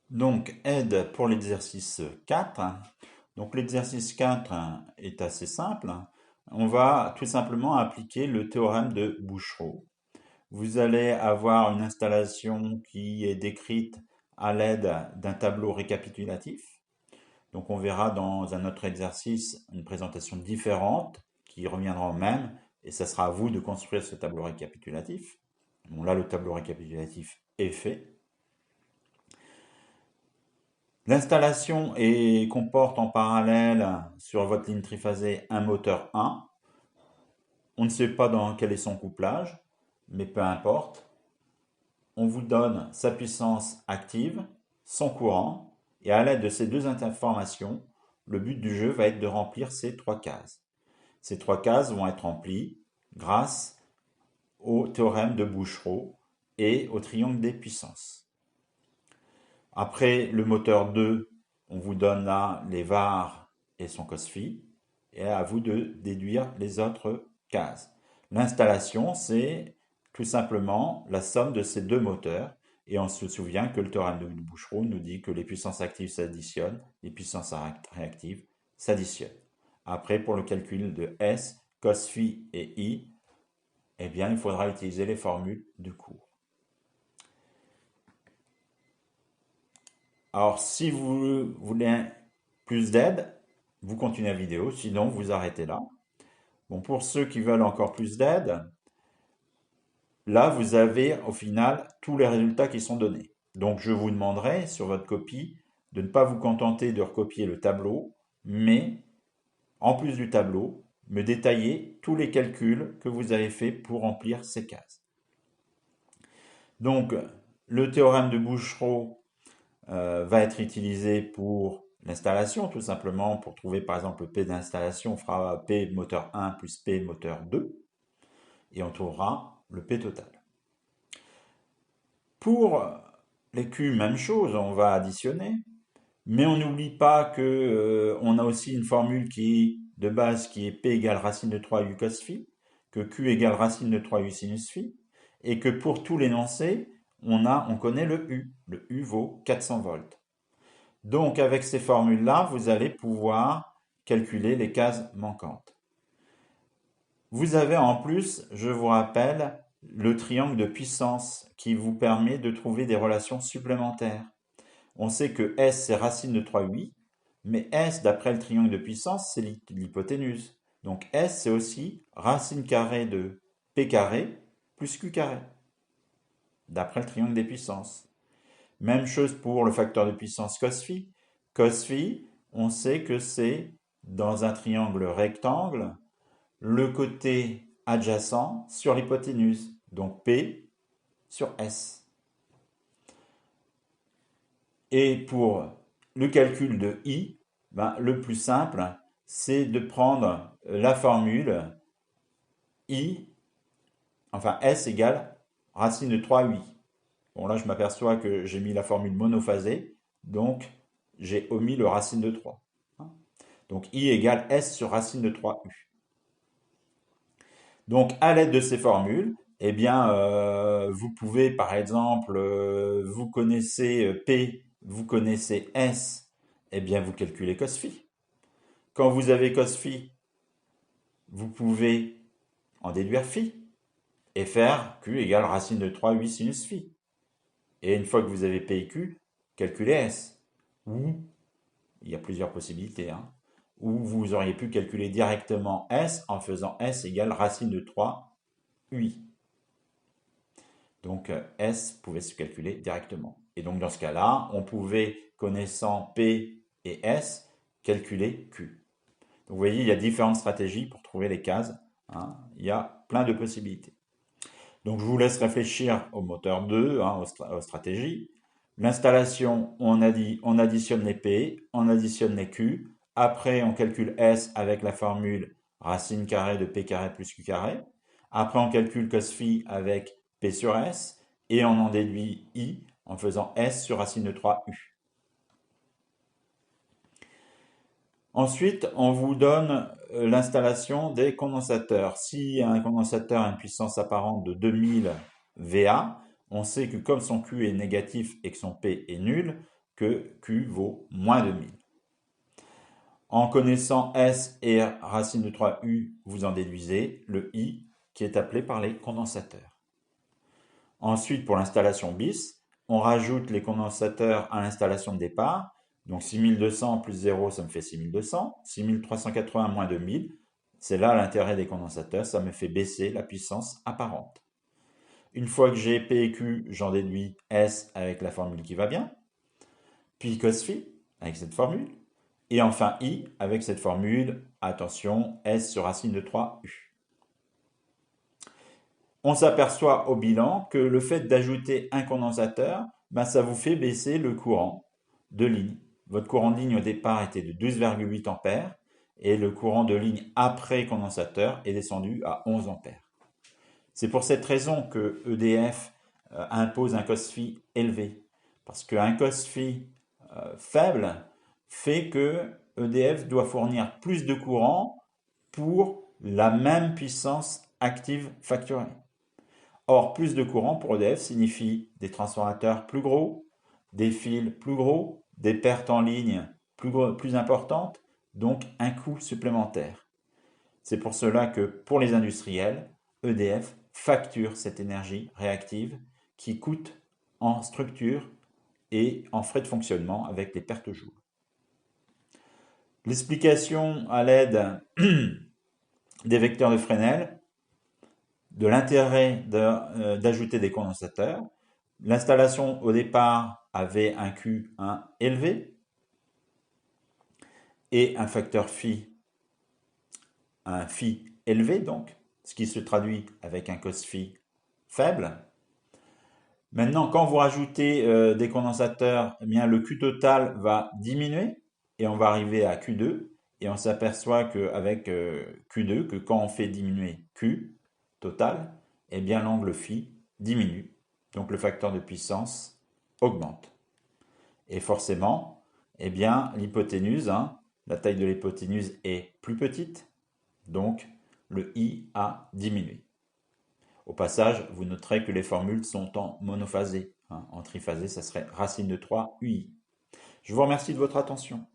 Donc, aide pour l'exercice 4. Donc, l'exercice 4 est assez simple. On va tout simplement appliquer le théorème de Bouchereau. Vous allez avoir une installation qui est décrite à l'aide d'un tableau récapitulatif. Donc, on verra dans un autre exercice une présentation différente qui reviendra au même, et ça sera à vous de construire ce tableau récapitulatif. Bon, là, le tableau récapitulatif est fait. L'installation comporte en parallèle sur votre ligne triphasée un moteur 1. On ne sait pas dans quel est son couplage, mais peu importe. On vous donne sa puissance active, son courant, et à l'aide de ces deux informations, le but du jeu va être de remplir ces trois cases. Ces trois cases vont être remplies grâce au théorème de Bouchereau et au triangle des puissances. Après le moteur 2, on vous donne là les var et son cos phi, et à vous de déduire les autres cases. L'installation, c'est tout simplement la somme de ces deux moteurs, et on se souvient que le théorème de Bouchereau nous dit que les puissances actives s'additionnent, les puissances réactives s'additionnent. Après, pour le calcul de S, cos phi et I, eh bien, il faudra utiliser les formules du cours. Alors, si vous voulez plus d'aide, vous continuez la vidéo, sinon vous arrêtez là. Bon, pour ceux qui veulent encore plus d'aide, là, vous avez au final tous les résultats qui sont donnés. Donc, je vous demanderai sur votre copie de ne pas vous contenter de recopier le tableau, mais en plus du tableau, me détailler tous les calculs que vous avez faits pour remplir ces cases. Donc, le théorème de Bouchereau va être utilisé pour l'installation, tout simplement pour trouver par exemple le P d'installation, on fera P moteur 1 plus P moteur 2, et on trouvera le P total. Pour les Q, même chose, on va additionner, mais on n'oublie pas que on a aussi une formule qui de base qui est P égale racine de 3 U cos phi, que Q égale racine de 3 U sinus phi, et que pour tout l'énoncé, on connaît le U. Le U vaut 400 volts. Donc avec ces formules-là, vous allez pouvoir calculer les cases manquantes. Vous avez en plus, je vous rappelle, le triangle de puissance qui vous permet de trouver des relations supplémentaires. On sait que S c'est racine de 3,8, mais S d'après le triangle de puissance c'est l'hypoténuse. Donc S c'est aussi racine carrée de P carré plus Q carré, d'après le triangle des puissances. Même chose pour le facteur de puissance cos phi. Cos phi, on sait que c'est dans un triangle rectangle, le côté adjacent sur l'hypoténuse, donc P sur S. Et pour le calcul de I, le plus simple, c'est de prendre la formule I, enfin S égale racine de 3,8. Bon là je m'aperçois que j'ai mis la formule monophasée, donc j'ai omis le racine de 3. Donc I égale S sur racine de 3U. Donc à l'aide de ces formules, eh bien, vous pouvez par exemple, vous connaissez P, vous connaissez S, eh bien vous calculez cos phi. Quand vous avez cos phi, vous pouvez en déduire phi et faire Q égale racine de 3,8 sinus phi. Et une fois que vous avez P et Q, calculez S. Ou, il y a plusieurs possibilités, hein, ou vous auriez pu calculer directement S en faisant S égale racine de 3 UI. Donc S pouvait se calculer directement. Et donc dans ce cas-là, on pouvait, connaissant P et S, calculer Q. Donc vous voyez, il y a différentes stratégies pour trouver les cases, hein. Il y a plein de possibilités. Donc je vous laisse réfléchir au moteur 2, hein, aux stratégies. L'installation, on additionne les P, on additionne les Q. Après, on calcule S avec la formule racine carrée de P carré plus Q carré. Après, on calcule cos phi avec P sur S. Et on en déduit I en faisant S sur racine de 3U. Ensuite, on vous donne l'installation des condensateurs. Si un condensateur a une puissance apparente de 2000 VA, on sait que comme son Q est négatif et que son P est nul, que Q vaut moins 2000. En connaissant S et racine de 3U, vous en déduisez le I qui est appelé par les condensateurs. Ensuite, pour l'installation bis, on rajoute les condensateurs à l'installation de départ. Donc 6200 plus 0, ça me fait 6200. 6380 moins 2000, c'est là l'intérêt des condensateurs, ça me fait baisser la puissance apparente. Une fois que j'ai P et Q, j'en déduis S avec la formule qui va bien, puis cos phi avec cette formule, et enfin I avec cette formule, attention, S sur racine de 3U. On s'aperçoit au bilan que le fait d'ajouter un condensateur, ça vous fait baisser le courant de ligne. Votre courant de ligne au départ était de 12,8 ampères et le courant de ligne après condensateur est descendu à 11 ampères. C'est pour cette raison que EDF impose un cos phi élevé. Parce qu'un cos phi faible fait que EDF doit fournir plus de courant pour la même puissance active facturée. Or, plus de courant pour EDF signifie des transformateurs plus gros, des fils plus gros, des pertes en ligne plus importantes, donc un coût supplémentaire. C'est pour cela que pour les industriels, EDF facture cette énergie réactive qui coûte en structure et en frais de fonctionnement avec les pertes joules. L'explication à l'aide des vecteurs de Fresnel de l'intérêt d'ajouter des condensateurs. L'installation au départ avait un Q1 élevé et un facteur phi, un phi élevé donc, ce qui se traduit avec un cos phi faible. Maintenant, quand vous rajoutez des condensateurs, eh bien, le Q total va diminuer et on va arriver à Q2 et on s'aperçoit qu'avec Q2, que quand on fait diminuer Q total, eh bien l'angle phi diminue, donc le facteur de puissance augmente. Et forcément, eh bien l'hypoténuse, la taille de l'hypoténuse est plus petite, donc le I a diminué. Au passage, vous noterez que les formules sont en monophasé. En triphasé, ça serait racine de 3 UI. Je vous remercie de votre attention.